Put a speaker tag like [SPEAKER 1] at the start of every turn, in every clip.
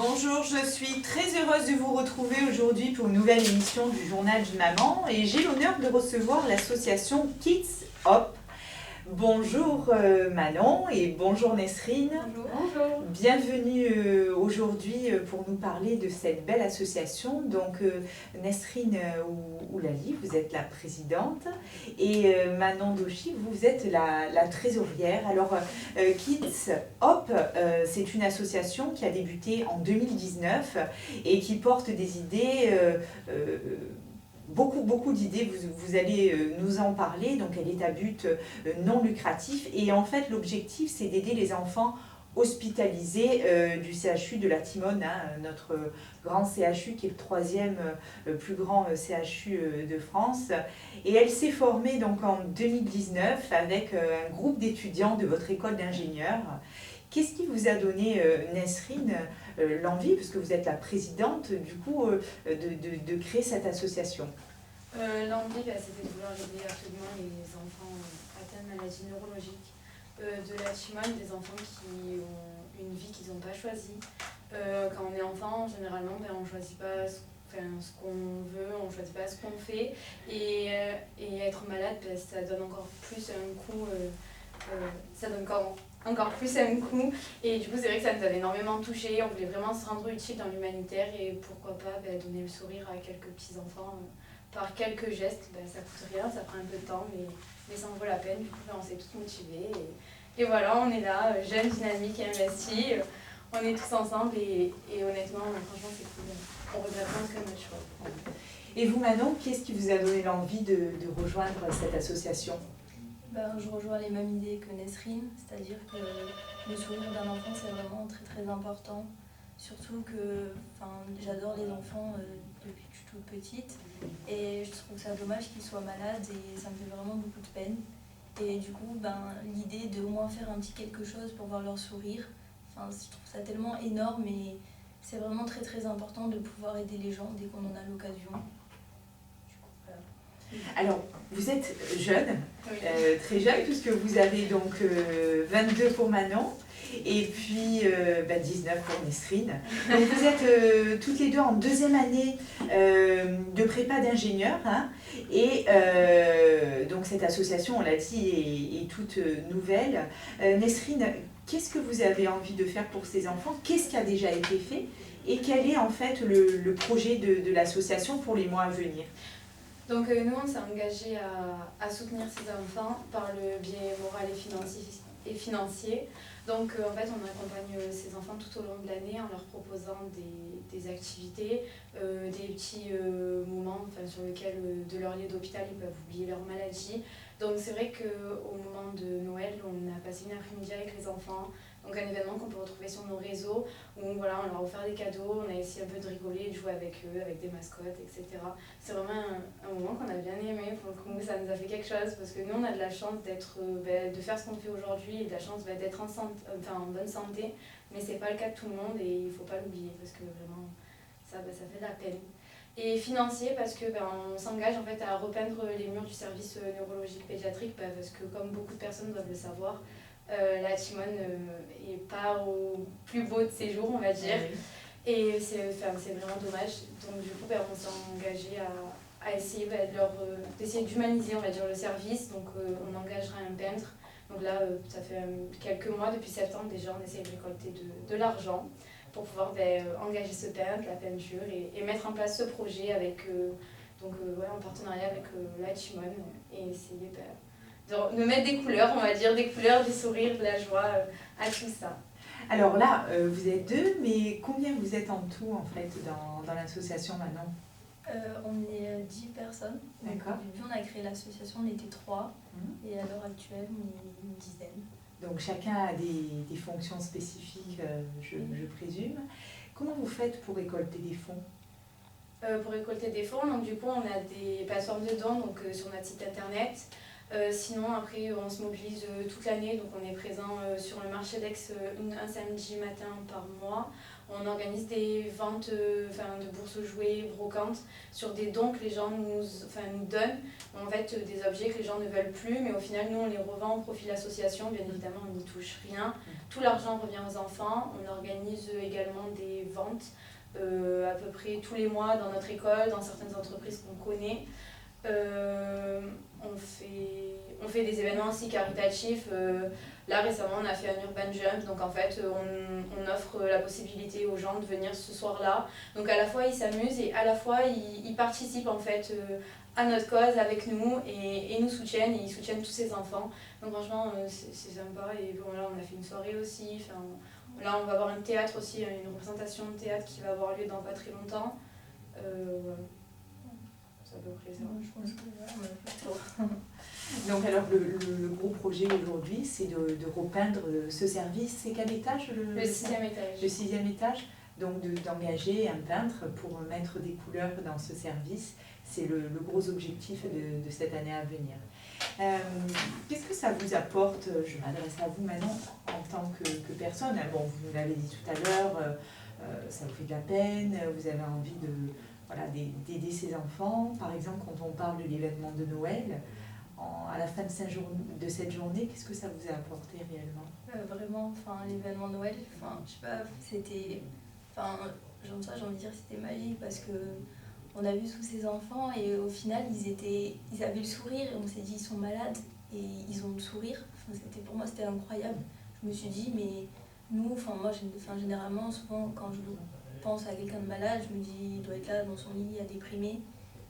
[SPEAKER 1] Bonjour, je suis très heureuse de vous retrouver aujourd'hui pour une nouvelle émission du Journal d'une maman et j'ai l'honneur de recevoir l'association Kids Hop. Bonjour Manon et bonjour Nesrine.
[SPEAKER 2] Bonjour.
[SPEAKER 1] Bienvenue aujourd'hui pour nous parler de cette belle association. Donc Nesrine Oulali, vous êtes la présidente et Manon Doshi, vous êtes la trésorière. Alors Kids Hop, c'est une association qui a débuté en 2019 et qui porte des idées beaucoup d'idées, vous allez nous en parler. Donc elle est à but non lucratif et en fait l'objectif c'est d'aider les enfants hospitalisés du CHU de la Timone, notre grand CHU qui est le troisième plus grand CHU de France. Et elle s'est formée donc en 2019 avec un groupe d'étudiants de votre école d'ingénieurs. Qu'est-ce qui vous a donné, Nesrine, l'envie, parce que vous êtes la présidente, du coup, de créer cette association?
[SPEAKER 2] L'envie, c'était de vouloir aider absolument les enfants atteints de maladies neurologiques de la Timone, des enfants qui ont une vie qu'ils n'ont pas choisie. Quand on est enfant, généralement, on ne choisit pas ce qu'on veut, on ne choisit pas ce qu'on fait. Et être malade, ça donne encore plus un coup. Ça donne encore plus un coup. Et du coup, c'est vrai que ça nous avait énormément touchés. On voulait vraiment se rendre utile dans l'humanitaire et pourquoi pas donner le sourire à quelques petits-enfants par quelques gestes. Ça coûte rien, ça prend un peu de temps, mais ça en vaut la peine. Du coup, on s'est tous motivés. Et voilà, on est là, jeunes, dynamiques et investis. On est tous ensemble et honnêtement, franchement, c'est cool. On regrette pas que notre choix.
[SPEAKER 1] Et vous, Manon, qu'est-ce qui vous a donné l'envie de rejoindre cette association?
[SPEAKER 3] Je rejoins les mêmes idées que Nesrine, c'est-à-dire que le sourire d'un enfant c'est vraiment très important. Surtout que j'adore les enfants depuis que je suis toute petite et je trouve ça dommage qu'ils soient malades et ça me fait vraiment beaucoup de peine. Et du coup, l'idée de au moins faire un petit quelque chose pour voir leur sourire, je trouve ça tellement énorme et c'est vraiment très important de pouvoir aider les gens dès qu'on en a l'occasion.
[SPEAKER 1] Alors, vous êtes jeune,
[SPEAKER 2] Oui.
[SPEAKER 1] très jeune, puisque vous avez donc 22 pour Manon et puis 19 pour Nesrine. Donc vous êtes toutes les deux en deuxième année de prépa d'ingénieur. Et donc cette association, on l'a dit, est toute nouvelle. Nesrine, qu'est-ce que vous avez envie de faire pour ces enfants? Qu'est-ce qui a déjà été fait? Et quel est en fait le projet de l'association pour les mois à venir?
[SPEAKER 2] Donc nous, on s'est engagé à soutenir ces enfants par le biais moral et financier. Donc en fait, on accompagne ces enfants tout au long de l'année en leur proposant des activités, des petits moments sur lesquels de leur lit d'hôpital ils peuvent oublier leur maladie. Donc c'est vrai qu'au moment de Noël, on a passé une après-midi avec les enfants. Donc un événement qu'on peut retrouver sur nos réseaux où on leur a offert des cadeaux, on a essayé un peu de rigoler, de jouer avec eux, avec des mascottes, etc. C'est vraiment un moment qu'on a bien aimé, pour le coup ça nous a fait quelque chose parce que nous on a de la chance de faire ce qu'on fait aujourd'hui et de la chance d'être en bonne santé, mais c'est pas le cas de tout le monde et il faut pas l'oublier parce que vraiment ça fait de la peine. Et financier parce que on s'engage en fait à repeindre les murs du service neurologique pédiatrique parce que comme beaucoup de personnes doivent le savoir, la Timone n'est pas au plus beau de ses jours, on va dire. Oui. Et c'est vraiment dommage. Donc du coup, on s'est engagé à essayer d'essayer d'humaniser, on va dire, le service. Donc on engagera un peintre. Donc là, ça fait quelques mois, depuis septembre déjà, on essaie de récolter de l'argent pour pouvoir engager ce peintre, la peinture et mettre en place ce projet avec, en partenariat avec la Timone et essayer de mettre des couleurs, on va dire, des couleurs, du sourire, de la joie à tout ça.
[SPEAKER 1] Alors là, vous êtes deux, mais combien vous êtes en tout en fait dans l'association maintenant?
[SPEAKER 3] On est 10 personnes.
[SPEAKER 1] D'accord.
[SPEAKER 3] Au début, on a créé l'association, on était 3 et à l'heure actuelle, on est une dizaine.
[SPEAKER 1] Donc chacun a des fonctions spécifiques, je présume. Comment vous faites pour récolter des fonds?
[SPEAKER 2] Pour récolter des fonds, donc du coup, on a des plateformes de dons sur notre site internet. Sinon, après, on se mobilise toute l'année, donc on est présent sur le marché d'Aix un samedi matin par mois. On organise des ventes de bourses jouets, brocantes, sur des dons que les gens nous donnent. En fait, des objets que les gens ne veulent plus, mais au final, nous, on les revend au profit de l'association. Bien évidemment, on n'y touche rien. Tout l'argent revient aux enfants. On organise également des ventes à peu près tous les mois dans notre école, dans certaines entreprises qu'on connaît. On fait des événements aussi caritatifs. Là récemment on a fait un urban jump, donc en fait on offre la possibilité aux gens de venir ce soir-là. Donc à la fois ils s'amusent et à la fois ils participent en fait à notre cause avec nous et nous soutiennent et ils soutiennent tous ces enfants. Donc franchement c'est sympa et bon, là on a fait une soirée aussi. Là on va avoir un théâtre aussi, une représentation de théâtre qui va avoir lieu dans pas très longtemps. Voilà. C'est à peu près ça.
[SPEAKER 3] Je pense que voilà, on a fait le tour.
[SPEAKER 1] Donc alors le gros projet aujourd'hui, c'est de repeindre ce service. C'est quel étage
[SPEAKER 2] Le 6e étage.
[SPEAKER 1] Le 6e étage. Donc d'engager un peintre pour mettre des couleurs dans ce service. C'est le gros objectif de cette année à venir. Qu'est-ce que ça vous apporte? Je m'adresse à vous maintenant en tant que personne. Bon, vous l'avez dit tout à l'heure, ça vous fait de la peine, vous avez envie d'aider ces enfants. Par exemple, quand on parle de l'événement de Noël, à la fin de cette journée, qu'est-ce que ça vous a apporté réellement?
[SPEAKER 3] Vraiment, l'événement Noël, je sais pas, c'était... j'ai envie de dire que c'était magique parce que on a vu tous ces enfants et au final, ils avaient le sourire et on s'est dit, ils sont malades et ils ont le sourire. Pour moi, c'était incroyable. Je me suis dit, mais nous, généralement, souvent, quand je pense à quelqu'un de malade, je me dis, il doit être là dans son lit à déprimer.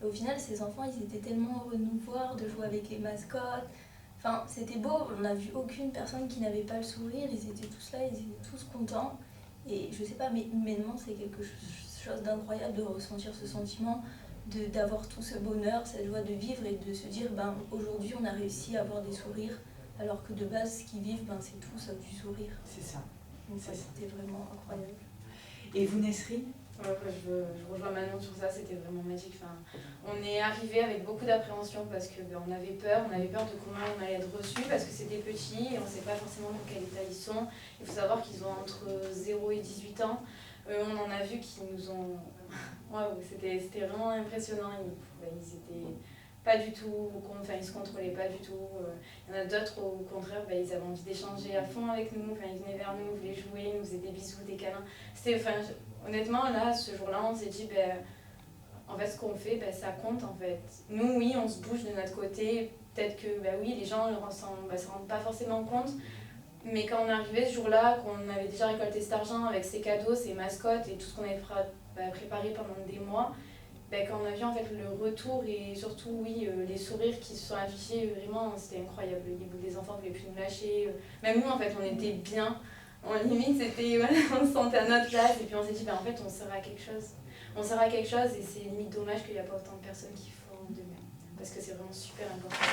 [SPEAKER 3] Et au final, ces enfants, ils étaient tellement heureux de nous voir, de jouer avec les mascottes. C'était beau, on n'a vu aucune personne qui n'avait pas le sourire, ils étaient tous là, ils étaient tous contents. Et je sais pas, mais humainement, c'est quelque chose d'incroyable de ressentir ce sentiment, d'avoir tout ce bonheur, cette joie de vivre et de se dire, aujourd'hui, on a réussi à avoir des sourires, alors que de base, ce qu'ils vivent, c'est tout sauf du sourire.
[SPEAKER 1] C'est ça.
[SPEAKER 3] Donc c'était vraiment incroyable.
[SPEAKER 1] Et vous, Nesrine?
[SPEAKER 2] Je rejoins Manon sur ça, c'était vraiment magique. On est arrivé avec beaucoup d'appréhension parce qu'on avait peur de comment on allait être reçu parce que c'était petit et on ne sait pas forcément dans quel état ils sont. Il faut savoir qu'ils ont entre 0 et 18 ans. On en a vu qui nous ont... c'était vraiment impressionnant. Ils étaient pas du tout, ils se contrôlaient pas du tout. Il y en a d'autres, au contraire, ils avaient envie d'échanger à fond avec nous. Ils venaient vers nous, ils voulaient jouer, ils nous faisaient des bisous, des câlins. Honnêtement, là, ce jour-là, on s'est dit, en fait, ce qu'on fait, ça compte, en fait. Nous, oui, on se bouge de notre côté. Peut-être que, oui, les gens ne se rendent pas forcément compte. Mais quand on est arrivé ce jour-là, qu'on avait déjà récolté cet argent avec ses cadeaux, ses mascottes et tout ce qu'on avait préparé pendant des mois, quand on a vu en fait le retour et surtout, oui, les sourires qui se sont affichés, vraiment, c'était incroyable. Les enfants ne voulaient plus nous lâcher. Même nous, en fait, on était bien. En limite, c'était, on se sentait à notre place et puis on s'est dit, en fait, on sert à quelque chose. On sert à quelque chose et c'est limite dommage qu'il n'y a pas autant de personnes qui font de même. Parce que c'est vraiment super important.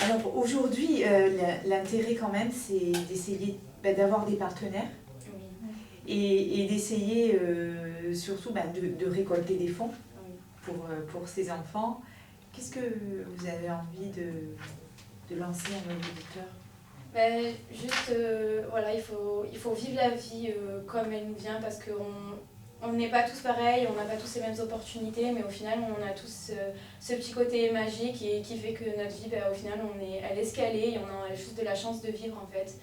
[SPEAKER 1] Alors aujourd'hui, l'intérêt quand même, c'est d'essayer d'avoir des partenaires et d'essayer surtout de récolter des fonds pour ces enfants. Qu'est-ce que vous avez envie de lancer à nos auditeurs?
[SPEAKER 2] Il faut vivre la vie comme elle nous vient parce qu'on n'est pas tous pareils, on n'a pas tous les mêmes opportunités, mais au final on a tous ce petit côté magique et qui fait que notre vie, au final elle est escalée et on a juste de la chance de vivre en fait.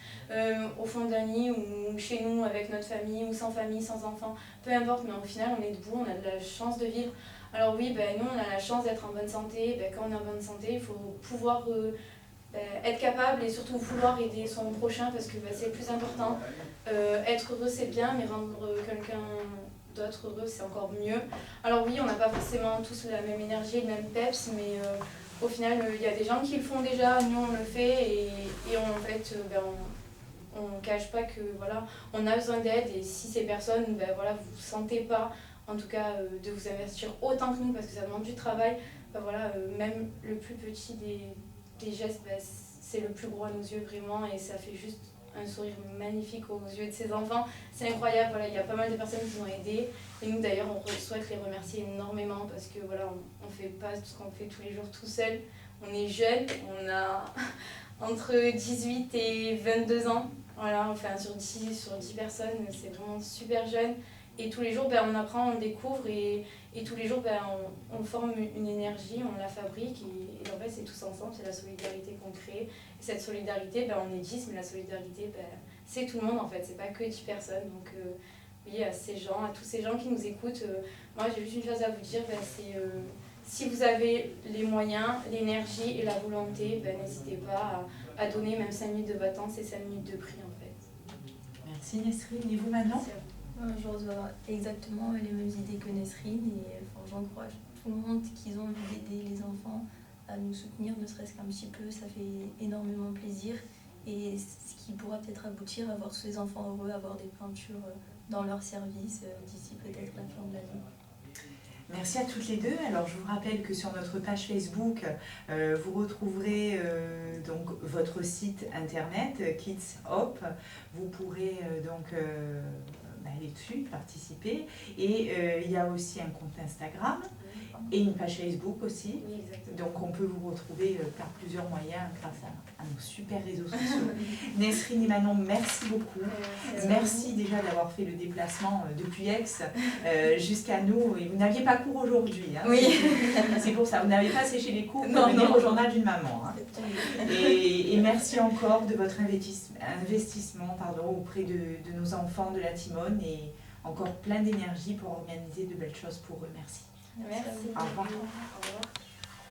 [SPEAKER 2] Au fond d'un lit ou chez nous avec notre famille ou sans famille, sans enfants, peu importe, mais au final on est debout, on a de la chance de vivre. Alors oui, nous on a la chance d'être en bonne santé, quand on est en bonne santé, il faut pouvoir... être capable et surtout vouloir aider son prochain parce que c'est le plus important. Être heureux c'est bien, mais rendre quelqu'un d'autre heureux c'est encore mieux. Alors oui, on n'a pas forcément tous la même énergie, le même peps, mais au final il y a des gens qui le font déjà, nous on le fait et en fait on cache pas que on a besoin d'aide et si ces personnes vous vous sentez pas en tout cas de vous investir autant que nous parce que ça demande du travail, même le plus petit des gestes, c'est le plus gros à nos yeux vraiment et ça fait juste un sourire magnifique aux yeux de ces enfants. C'est incroyable, il y a pas mal de personnes qui nous ont aidés et nous d'ailleurs on souhaite les remercier énormément parce que on fait pas tout ce qu'on fait tous les jours tout seul. On est jeunes, on a entre 18 et 22 ans Voilà, enfin, sur 10 personnes, c'est vraiment super jeune. Et tous les jours, on apprend, on découvre et tous les jours, on forme une énergie, on la fabrique. Et en fait, c'est tous ensemble, c'est la solidarité qu'on crée. Et cette solidarité, on est 10, mais la solidarité, c'est tout le monde en fait, c'est pas que 10 personnes. Donc oui, à tous ces gens qui nous écoutent, moi j'ai juste une chose à vous dire, c'est si vous avez les moyens, l'énergie et la volonté, n'hésitez pas à donner même 5 minutes de votre temps, c'est 5 minutes de prix en fait.
[SPEAKER 1] Merci Nesrine. Et vous maintenant?
[SPEAKER 3] Je reçois exactement les mêmes idées que Nesrine et j'encourage tout le monde qui ont envie d'aider les enfants à nous soutenir, ne serait-ce qu'un petit peu, ça fait énormément plaisir et ce qui pourra peut-être aboutir à voir tous les enfants heureux, avoir des peintures dans leur service d'ici peut-être la fin de l'année.
[SPEAKER 1] Merci à toutes les deux. Alors je vous rappelle que sur notre page Facebook, vous retrouverez donc votre site internet Kids Hope. Vous pourrez donc aller dessus, participer. Et il y a aussi un compte Instagram et une page Facebook aussi.
[SPEAKER 2] Oui, exactement.
[SPEAKER 1] Donc on peut vous retrouver par plusieurs moyens grâce à nos super réseaux sociaux. Nesrine et Manon, merci beaucoup. Merci déjà d'avoir fait le déplacement depuis Aix jusqu'à nous. Et vous n'aviez pas cours aujourd'hui. Hein,
[SPEAKER 2] oui.
[SPEAKER 1] C'est pour ça, vous n'avez pas séché les cours pour
[SPEAKER 2] Non,
[SPEAKER 1] venir
[SPEAKER 2] non.
[SPEAKER 1] au journal d'une maman. Hein. Et merci encore de votre investissement auprès de nos enfants de la Timone et encore plein d'énergie pour organiser de belles choses pour eux. Merci.
[SPEAKER 2] Merci.
[SPEAKER 1] Au revoir.
[SPEAKER 2] Au revoir.